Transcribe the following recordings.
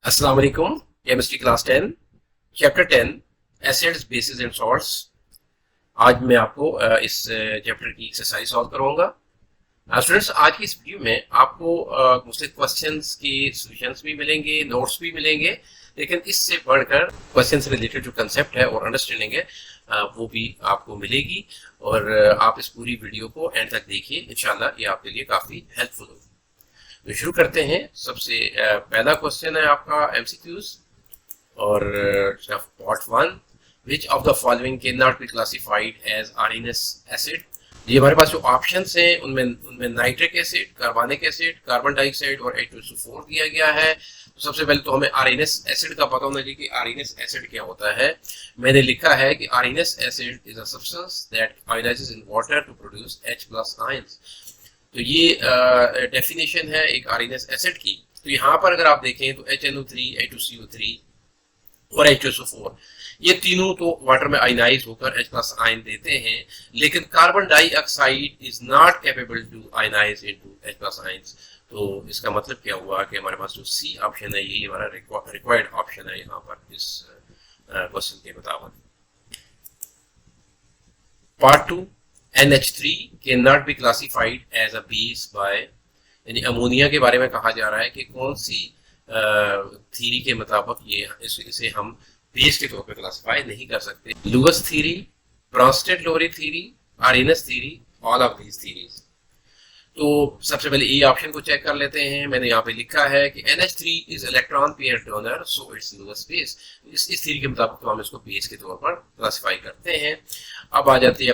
अस्सलाम वालेकुम। Chemistry class 10 chapter 10 acids bases and salts. आज मैं आपको इस चैप्टर की एक्सरसाइज सॉल्व करवाऊंगा। स्टूडेंट्स, आज की इस वीडियो में आपको मुझसे क्वेश्चंस के सॉल्यूशंस भी मिलेंगे, नोट्स भी मिलेंगे, लेकिन इससे बढ़कर क्वेश्चन से रिलेटेड जो कंसेप्ट है और अंडरस्टैंडिंग है वो भी आपको मिलेगी। और आप इस पूरी वीडियो को एंड तक देखिए, इंशाल्लाह ये आपके लिए काफी हेल्पफुल होगी। तो शुरू करते हैं। सबसे पहला क्वेश्चन है आपका एमसीक्यूज और part 1, which of the following can not be classified as Arrhenius acid. ये हमारे पास जो ऑप्शंस हैं उनमें नाइट्रिक एसिड, कार्बनिक एसिड, कार्बन डाइऑक्साइड और H2SO4 दिया गया है। तो सबसे पहले तो हमें आरएनएस एसिड का पता होना चाहिए कि आरएनएस एसिड क्या होता है। मैंने लिखा है कि Arrhenius acid is a substance that ionises in water to produce H+ ions. तो ये डेफिनेशन है एक आरएनएस एसिड की। तो यहाँ पर अगर आप देखें तो HNO3, H2CO3 और H2SO4 ये तीनों तो वाटर में आयनाइज होकर H+ आयन देते हैं, लेकिन carbon dioxide is not capable to ionize into H+ ions. तो इसका मतलब क्या हुआ कि हमारे पास जो सी ऑप्शन है यही हमारा रिक्वायर्ड ऑप्शन है यहाँ पर इस क्वेश्चन के मुताबिक। Part 2, NH3 can not be classified as a base by, यानी अमोनिया के बारे में कहा जा रहा है कि कौन सी थ्योरी के मुताबिक ये इसे हम बेस के तौर पे क्लासिफाई नहीं कर सकते। Lewis theory, Bronsted Lowry theory, Arrhenius theory, all of these theories. तो सबसे पहले ए ऑप्शन को चेक कर लेते हैं। मैंने यहाँ पे लिखा है कि NH3 is electron pair donor, so it's Lewis base. इस थ्योरी के मुताबिक तो हम इसको बेस के तौर पर क्लासिफाई करते हैं। अब आ जाती है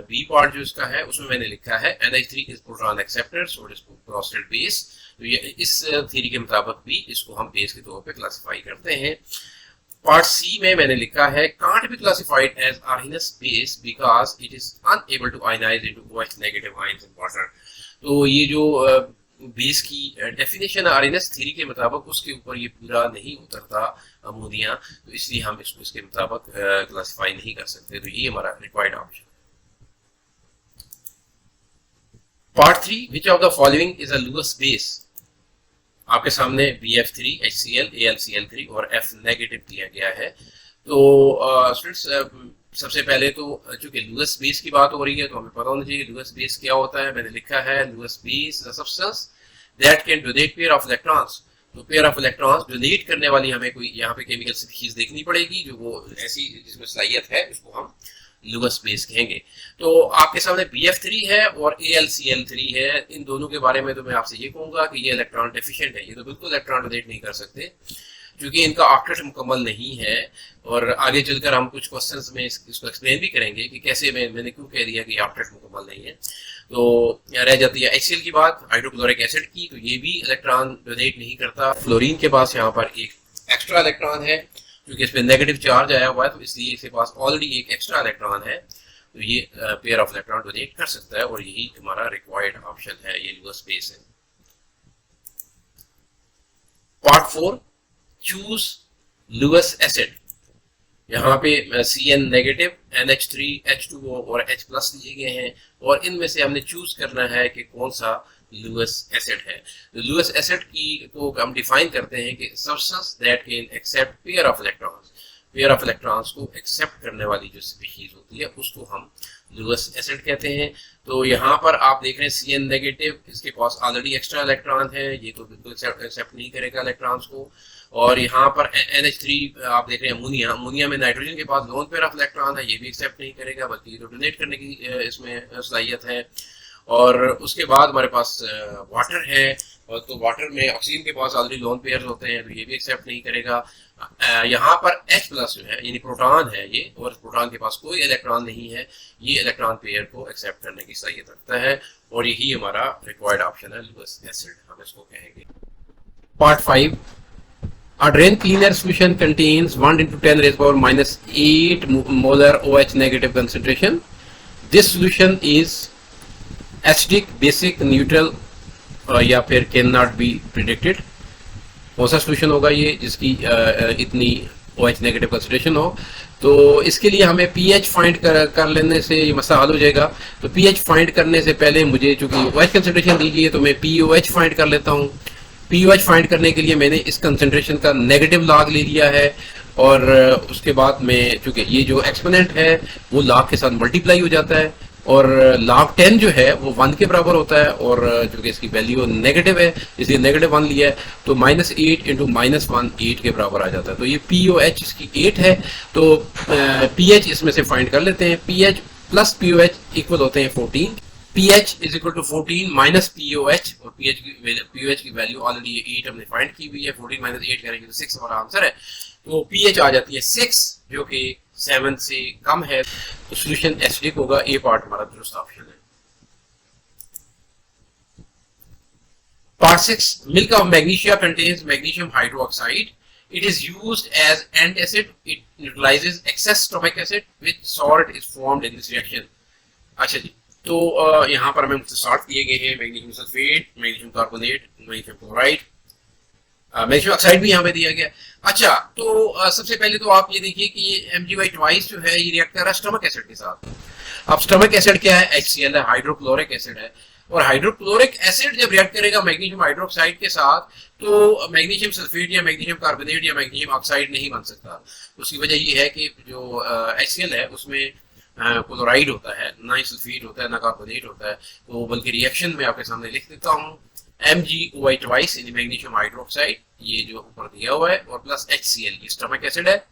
बी पार्ट जो इसका है, उसमें मैंने लिखा है NH3 is proton acceptor, so it's Brønsted base. तो ये इस थ्योरी के मुताबिक भी इसको हम बेस के तौर पर क्लासिफाई करते हैं। पार्ट सी में मैंने लिखा है can't be classified as RNS base because it is unable to ionize into OH negative ions in water। तो ये जो बेस की डेफिनेशन आरएनएस थ्योरी के मुताबिक उसके ऊपर ये पूरा नहीं उतरता अमोनिया, तो इसलिए हम इसको इसके मुताबिक क्लासिफाई नहीं कर सकते। तो ये हमारा required option. Part 3, which of the following is a Lewis base. आपके सामने BF3, HCl, AlCl3 और F नेगेटिव दिया गया है। तो स्टूडेंट्स, सबसे पहले तो चूंकि लुईस बेस की बात हो रही है तो हमें पता होना चाहिए लुईस बेस क्या होता है। मैंने लिखा है Lewis base is a substance that can donate pair of electrons. तो पेयर ऑफ इलेक्ट्रॉन्स डोनेट करने वाली हमें कोई यहाँ पे केमिकल स्पीशीज देखनी पड़ेगी जो वो ऐसी जिसमें सलाहियत है, उसको हम लुईस बेस कहेंगे। तो आपके सामने BF3 है और AlCl3 है। इन दोनों के बारे में तो मैं आपसे ये कहूंगा कि ये इलेक्ट्रॉन डेफिशिएंट है, ये तो बिल्कुल इलेक्ट्रॉन डोनेट नहीं कर सकते क्योंकि इनका ऑक्टेट मुकम्मल नहीं है। और आगे चलकर हम कुछ क्वेश्चंस में इसको एक्सप्लेन भी करेंगे कि कैसे मैंने क्यों कह दिया कि ऑक्टेट मुकम्मल नहीं है। तो रह जाती है HCl की बात, हाइड्रोक्लोरिक एसिड की, तो ये भी इलेक्ट्रॉन डोनेट नहीं करता। फ्लोरीन के पास यहाँ पर एक एक्स्ट्रा इलेक्ट्रॉन है क्योंकि इस पर नेगेटिव चार्ज आया हुआ है, तो इसलिए इसके पास ऑलरेडी एक एक्स्ट्रा इलेक्ट्रॉन है, तो ये पेयर ऑफ इलेक्ट्रॉन डोनेट कर सकता है और यही हमारा रिक्वायर्ड ऑप्शन है, ये लुईस बेस है। Part 4, choose Lewis acid. यहाँ पे Cn नेगेटिव, NH3, H2O और H+ लिए गए हैं और इनमें से हमने चूज करना है कि कौन सा लुईस एसिड है। तो लुईस एसिड की को हम डिफाइन करते हैं कि substance that can accept pair of electrons. Pair of electrons को एक्सेप्ट करने वाली जो स्पीशीज होती है उसको हम लुईस एसिड कहते हैं। तो यहाँ पर आप देख रहे हैं Cn नेगेटिव, इसके पास ऑलरेडी एक्स्ट्रा इलेक्ट्रॉन है, ये तो बिल्कुल एक्सेप्ट नहीं करेगा इलेक्ट्रॉन्स को। और यहाँ पर NH3 आप देख रहे हैं अमोनिया में नाइट्रोजन के पास लोन पेयर ऑफ इलेक्ट्रॉन है, ये भी एक्सेप्ट नहीं करेगा बल्कि ये तो डोनेट करने की इसमें सलाहियत है। और उसके बाद हमारे पास वाटर है, और तो वाटर में ऑक्सीजन के पास ऑलरेडी लोन पेयर्स होते हैं, तो ये भी एक्सेप्ट नहीं करेगा। यहाँ पर H+ जो है यानी प्रोटॉन है ये, और प्रोटॉन के पास कोई इलेक्ट्रॉन नहीं है, ये इलेक्ट्रॉन पेयर को एक्सेप्ट करने की सलाहियत रखता है और यही हमारा रिक्वायर्ड ऑप्शन है लुईस एसिड, हम इसको कहेंगे। Part 5, a drain cleaner solution contains 1 × 10⁻⁻8 molar OH negative concentration. This solution is acidic, basic, neutral या फिर कैन नॉट बी प्रिडिक्टेड। कौन सा सोल्यूशन होगा ये जिसकी इतनी OH नेगेटिव कंसंट्रेशन हो। तो इसके लिए हमें pH फाइंड कर लेने से ये मसला हल हो जाएगा। तो pH फाइंड करने से पहले मुझे चूंकि OH कंसंट्रेशन दीजिए तो मैं POH फाइंड कर लेता हूँ। पीओएच फाइंड करने के लिए मैंने इस कंसेंट्रेशन का नेगेटिव लॉग ले लिया है और उसके बाद में चूंकि ये जो एक्सपोनेंट है वो लॉग के साथ मल्टीप्लाई हो जाता है और log 10 जो है वो 1 के बराबर होता है और चूंकि इसकी वैल्यू नेगेटिव है इसलिए नेगेटिव 1 लिया है तो -8 इंटू -1 8 के बराबर आ जाता है। तो ये POH इसकी 8 है तो PH इसमें से फाइंड कर लेते हैं। PH प्लस POH इक्वल होते हैं 14। PH is equal to 14 minus POH और POH की वैल्यू ऑलरेडी 8 हमने फाइंड की हुई है। 14 माइनस 8 करेंगे तो 6 हमारा आंसर है। तो PH आ जाती है 6 जो कि 7 से कम है तो सोल्यूशन एसिडिक होगा। ए पार्ट हमारा दुरुस्त ऑप्शन है। Part 6 milk of magnesia contains magnesium hydroxide. It is used as antacid. It neutralizes excess stomach acid which salt is formed in this reaction. अच्छा जी, तो यहाँ पर हमें मुख्तसार दिए गए हैं magnesium sulphate, magnesium carbonate, magnesium chloride, magnesium oxide भी यहाँ पे दिया गया। अच्छा, तो सबसे पहले तो आप ये देखिए कि ये MgY ट्वाइस जो है ये रिएक्ट कर रहा है स्टमक एसिड के साथ। अब स्टमक एसिड क्या है? HCl है, हाइड्रोक्लोरिक एसिड है। और हाइड्रोक्लोरिक एसिड जब रिएक्ट करेगा मैग्नीशियम हाइड्रोक्साइड के साथ तो मैग्नीशियम सल्फेट या मैग्नीशियम कार्बोनेट या मैग्नीशियम ऑक्साइड नहीं बन सकता। उसकी वजह ये है कि जो HCl है उसमें क्लोराइड होता है, ना ही सल्फेट होता है ना कार्बोनेट होता है। तो बल्कि रिएक्शन में आपके सामने लिख देता हूँ MgOH twice in magnesium hydroxide, ये जो ऊपर दिया हुआ है, और प्लस HCl ये स्टमक एसिड है।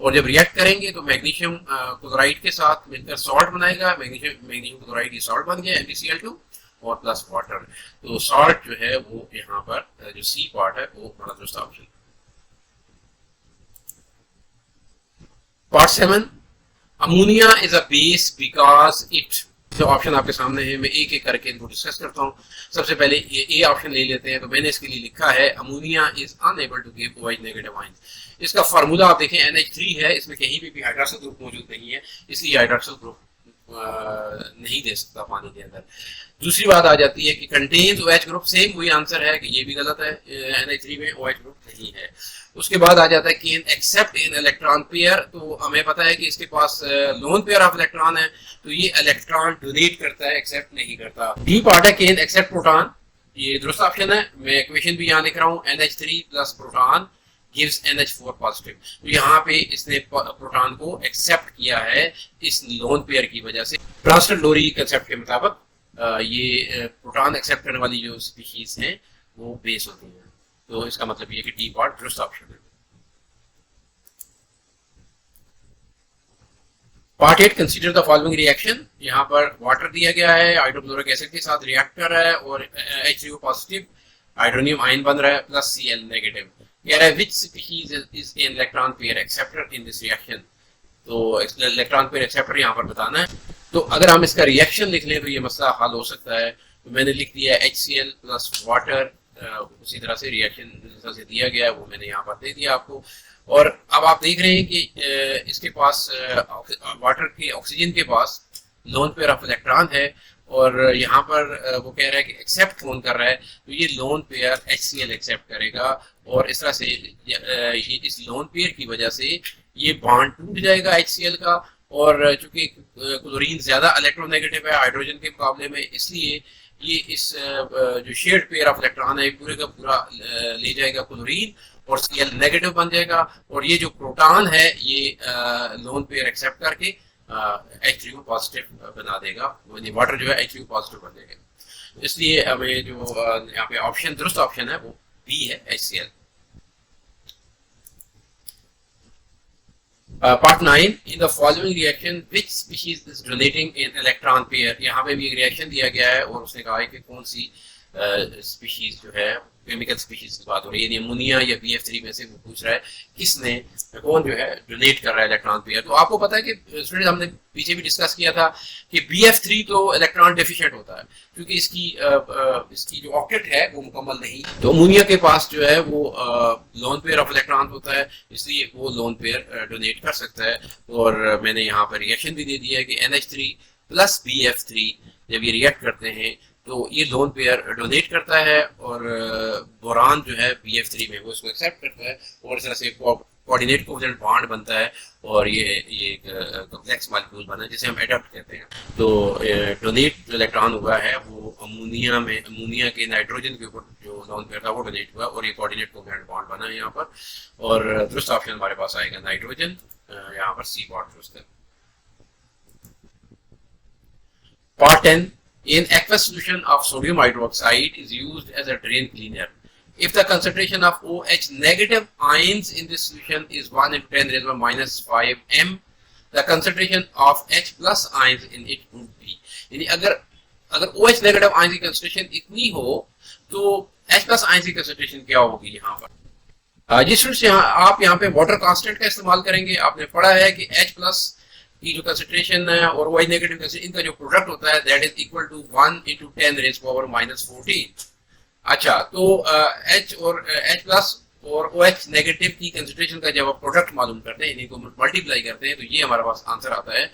और जब रिएक्ट करेंगे तो मैग्नीशियम क्लोराइड के साथ मिलकर सॉल्ट बनाएगा। मैग्नीशियम क्लोराइड ये सॉल्ट बन गया MgCl2 और प्लस वाटर। तो सॉल्ट जो है वो यहाँ पर जो सी पार्ट है वो हमारा दुरुस्त option. Part 7 ammonia is a base because it. जो ऑप्शन आपके सामने है मैं एक एक करके इनको डिस्कस करता हूँ। सबसे पहले ये ए ऑप्शन ले लेते हैं। तो मैंने इसके लिए लिखा है ammonia is unable to give OH negative ions. इसका फार्मूला आप देखें NH3 है, इसमें कहीं भी हाइड्रोक्सिल ग्रुप मौजूद नहीं है इसलिए हाइड्रोक्सिल ग्रुप नहीं दे सकता पानी के अंदर। दूसरी बात आ जाती है कि कंटेन्स OH ग्रुप, सेम वही आंसर है कि ये भी गलत है, NH3 में OH ग्रुप नहीं है। उसके बाद आ जाता है can accept in electron pair. तो हमें पता है कि इसके पास लोन पेयर ऑफ इलेक्ट्रॉन है तो ये इलेक्ट्रॉन डोनेट करता है, एक्सेप्ट नहीं करता। डी पार्ट है कैन एक्सेप्ट प्रोटॉन, ये दुरुस्त ऑप्शन है। मैं इक्वेशन भी यहाँ लिख रहा हूँ NH3 plus proton gives NH4 positive. तो यहाँ पे इसने प्रोटॉन को एक्सेप्ट किया है इस लोन पेयर की वजह से। ट्रांसटर-लोरी कंसेप्ट के मुताबिक ये प्रोटॉन एक्सेप्ट करने वाली जो स्पीशीज हैं वो बेस होती हैं। तो इसका मतलब ये कि डी पार्ट दुरुस्त ऑप्शन है। Part 8 consider the following reaction. यहाँ पर वाटर दिया गया है, हाइड्रोक्लोरिक एसिड के साथ रिएक्ट कर रहा है और H3O पॉजिटिव हाइड्रोनियम आयन बन रहा है प्लस Cl नेगेटिव। कह रहा है which species is an electron pair acceptor in this reaction. तो इलेक्ट्रॉन पेयर एक्सेप्टर यहाँ पर बताना है। तो अगर हम इसका रिएक्शन लिख लें तो ये मसला हल हो सकता है। तो मैंने लिख दिया HCl प्लस वाटर, उसी तरह से रिएक्शन जैसा से दिया गया है वो मैंने यहाँ पर दे दिया आपको। और अब आप देख रहे हैं कि इसके पास वाटर के ऑक्सीजन के पास लोन पेयर ऑफ इलेक्ट्रॉन है और यहाँ पर वो कह रहा है कि एक्सेप्ट कौन कर रहा है। तो ये लोन पेयर HCl एक्सेप्ट करेगा और इस तरह से ये इस लोन पेयर की वजह से ये बॉन्ड टूट जाएगा HCl का। और चूंकि क्लोरीन ज्यादा इलेक्ट्रोनेगेटिव है हाइड्रोजन के मुकाबले में, इसलिए ये इस जो शेयर्ड पेयर ऑफ इलेक्ट्रॉन है पूरे का पूरा ले जाएगा क्लोरीन और Cl नेगेटिव बन जाएगा। और ये जो प्रोटॉन है ये लोन पेयर एक्सेप्ट करके H3O पॉजिटिव बना देगा। वाटर जो है H3O पॉजिटिव बन जाएगा। इसलिए हमें जो यहाँ पे ऑप्शन दुरुस्त ऑप्शन है वो बी है HCl। Part 9 in the following reaction which species is donating in electron pair. यहाँ पे भी एक रिएक्शन दिया गया है और उसने कहा है कि कौन सी स्पीशीज जो है केमिकल स्पीशीज की बात हो रही है, अमोनिया या BF3 में से वो पूछ रहा है किसने कौन जो है डोनेट कर रहा है इलेक्ट्रॉन पेयर। तो आपको पता है कि स्टूडेंट हमने पीछे भी डिस्कस किया था कि BF3 तो इलेक्ट्रॉन डेफिशिएंट होता है क्योंकि इसकी जो ऑक्टेट है वो मुकम्मल नहीं। तो अमोनिया के पास जो है वो लोन पेयर ऑफ इलेक्ट्रॉन होता है इसलिए वो लोन पेयर डोनेट कर सकता है। और मैंने यहाँ पर रिएक्शन भी दे दिया है कि NH3 प्लस BF3 जब ये रिएक्ट करते हैं तो ये लोन पेयर डोनेट करता है और बोरान जो है BF3 में वो इसको एक्सेप्ट करता है और इस तरह से कोऑर्डिनेट कोवेलेंट बॉन्ड बनता है और ये एक कॉम्प्लेक्स मॉलिक्यूल बना है जिसे हम एडप्ट कहते हैं। तो डोनेट जो इलेक्ट्रॉन हुआ है वो अमोनिया के नाइट्रोजन के ऊपर जो लोन पेयर था वो डोनेट हुआ और ये कोऑर्डिनेट कोवेलेंट बॉन्ड बना है यहाँ पर। और दुरुस्त ऑप्शन हमारे पास आएगा नाइट्रोजन, यहाँ पर सी बॉन्ड दुरुस्त है। Part 10. In aqueous solution of sodium hydroxide is used as a drain cleaner. If the concentration of OH negative ions in this solution is 1 into 10 raised by minus 5 m, the concentration of H plus ions in it would be. यानी अगर OH negative ions की concentration इतनी हो तो H plus ions की concentration क्या होगी यहाँ पर। जिस से आप यहाँ पे वाटर कांस्टेंट का इस्तेमाल करेंगे। आपने पढ़ा है कि H plus की जो कंसंट्रेशन है और OH नेगेटिव इनका जो प्रोडक्ट होता है that is equal to 1 into 10 raised power minus 14। अच्छा, तो H और H प्लस और OH नेगेटिव की कंसंट्रेशन का जब आप प्रोडक्ट मालूम करते हैं, इन्हीं को मल्टीप्लाई करते हैं तो ये हमारे पास आंसर आता है।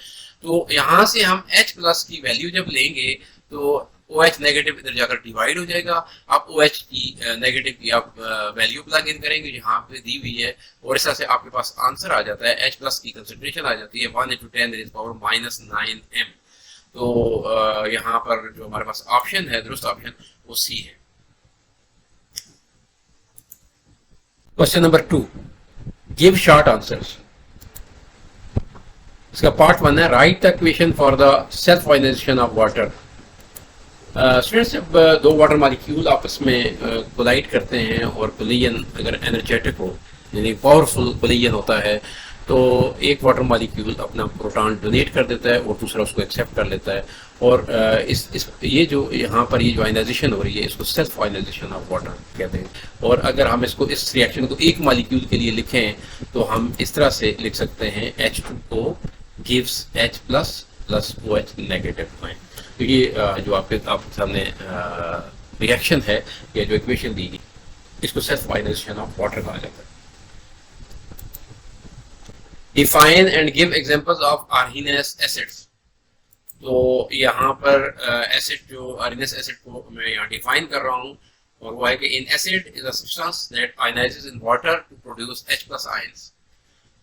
तो यहाँ से हम H प्लस की वैल्यू जब लेंगे तो OH नेगेटिव इधर जाकर डिवाइड हो जाएगा। आप OH की नेगेटिव की आप वैल्यू प्लग इन करेंगे यहाँ पे दी हुई है और इस तरह से आपके पास आंसर आ जाता है। H प्लस की कंसंट्रेशन आ जाती है 1 into 10 raised power minus 9 m। तो यहाँ पर जो हमारे पास ऑप्शन है, दुरुस्त ऑप्शन वो सी है। Question number 2, give short answers. इसका पार्ट 1 है write the equation for the self ionization of water. Students, जब दो वाटर मॉलिक्यूल आपस में कोलाइड करते हैं और कोलिजन अगर एनर्जेटिक हो यानी पावरफुल कोलिजन होता है तो एक वाटर मॉलिक्यूल अपना प्रोटॉन डोनेट कर देता है और दूसरा उसको एक्सेप्ट कर लेता है। और ये जो यहाँ पर ये जो आयनाइजेशन हो रही है इसको सेल्फ आयनाइजेशन ऑफ वाटर कहते हैं। और अगर हम इसको इस रिएक्शन को एक मॉलिक्यूल के लिए लिखें तो हम इस तरह से लिख सकते हैं H2O gives H plus plus OH negative ion. तो ये जो आपके सामने रिएक्शन है या जो इक्वेशन दी गई इसको सेल्फ आयनाइजेशन ऑफ वाटर कहा जाता है। Define and give examples of Arrhenius acids. तो यहाँ पर एसिड जो आर्सेनियस एसिड को मैं यहाँ डिफाइन कर रहा हूँ और वो है कि an acid is a substance that ionizes in water to produce H plus ions.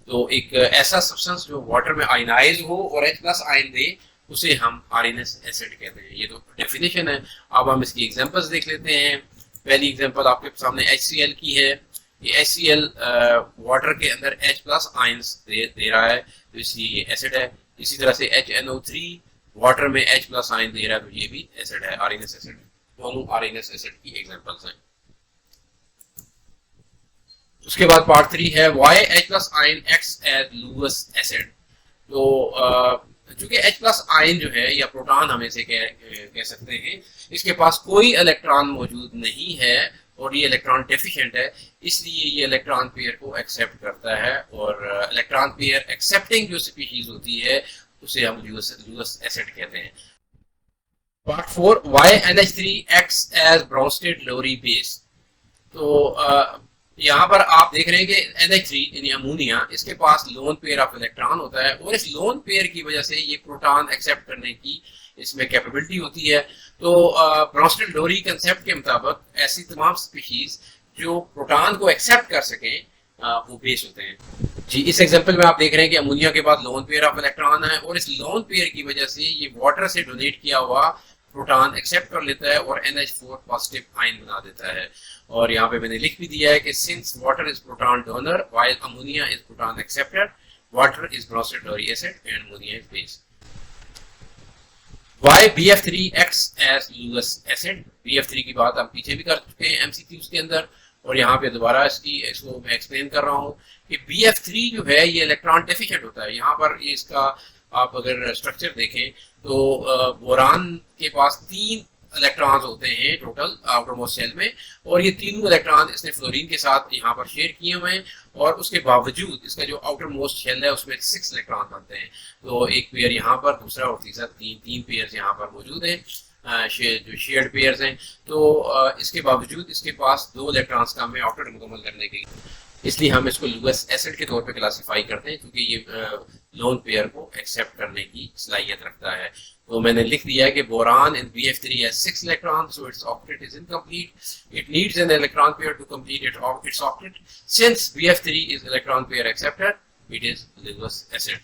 तो एक ऐसा सब्सटेंस जो वाटर में आयनाइज हो और H प्लस आयन दे उसे हम आर्सेनियस एसिड कहते हैं। ये तो डेफिनेशन है। अब हम इसकी एग्जांपल्स देख लेते हैं। पहली एग्जांपल आपके सामने HCl की है। ये HCl वाटर के अंदर H प्लस आयंस दे रहा है तो इसलिए ये एसिड है। इसी तरह से HNO3 वाटर में H प्लस आयन दे रहा है तो ये भी एसिड है, आर्सेनियस एसिड। दोनों आर्सेनियस एसिड की एग्जांपल्स हैं। उसके बाद पार्ट 3 है why H plus ion acts as Lewis acid. तो चूंकि H प्लस आयन जो है या प्रोटॉन हम इसे कह सकते हैं, इसके पास कोई इलेक्ट्रॉन मौजूद नहीं है और ये इलेक्ट्रॉन डेफिशिएंट है, इसलिए ये इलेक्ट्रॉन पेयर को एक्सेप्ट करता है। और इलेक्ट्रॉन पेयर एक्सेप्टिंग जो स्पीशीज होती है उसे हम लुईस एसिड कहते हैं। Part 4 why NH3 acts as Bronsted Lowry base. तो यहाँ पर आप देख रहे हैं कि NH3 यानी अमोनिया, इसके पास लोन पेयर ऑफ इलेक्ट्रॉन होता है और इस लोन पेयर की वजह से ये प्रोटॉन एक्सेप्ट करने की इसमें कैपेबिलिटी होती है। तो ब्रोंस्टेड लोरी कंसेप्ट के मुताबिक ऐसी तमाम स्पीशीज जो प्रोटॉन को एक्सेप्ट कर सकें वो बेस होते हैं। जी, इस एग्जांपल में आप देख रहे हैं कि अमोनिया के पास लोन पेयर ऑफ इलेक्ट्रॉन है और इस लोन पेयर की वजह से ये वाटर से डोनेट किया हुआ प्रोटॉन एक्सेप्ट कर लेता है और NH4 पॉजिटिव आयन बना देता है। और यहाँ पे मैंने लिख भी दिया है कि since water is proton donor while ammonia is proton acceptor, water is Bronsted Lowry acid and ammonia is base. Why BF3 acts as Lewis acid. BF3 की बात हम पीछे भी कर चुके हैं MCQs के अंदर और यहाँ पे दोबारा इसको मैं एक्सप्लेन कर रहा हूँ कि BF3 जो है ये इलेक्ट्रॉन डेफिशिएंट होता है। यहाँ पर ये इसका आप अगर स्ट्रक्चर देखें तो बोरान के पास 3 इलेक्ट्रॉन्स होते हैं टोटल आउटर मोस्ट शेल में और ये तीनों इलेक्ट्रॉन इसने फ्लोरीन के साथ यहाँ पर शेयर किए हुए हैं और उसके बावजूद इसका जो आउटर मोस्ट शेल है उसमें 6 इलेक्ट्रॉन बनते हैं। तो एक पेयर यहाँ पर, दूसरा और तीसरा, तीन पेयर्स यहाँ पर मौजूद हैं जो शेयर्ड पेयर्स हैं। तो इसके बावजूद इसके पास 2 इलेक्ट्रॉन्स कम है आउटर मुकम्मल करने के लिए, इसलिए हम इसको लुईस एसिड के तौर पे क्लासिफाई करते हैं क्योंकि ये लोन पेयर को एक्सेप्ट करने की सलाहियत रखता है। तो मैंने लिख दिया है कि boron in BF3 has 6 electrons, so its octet is incomplete. It needs an electron pair to complete its octet. Since BF3 is electron pair accepted, it is Lewis acid.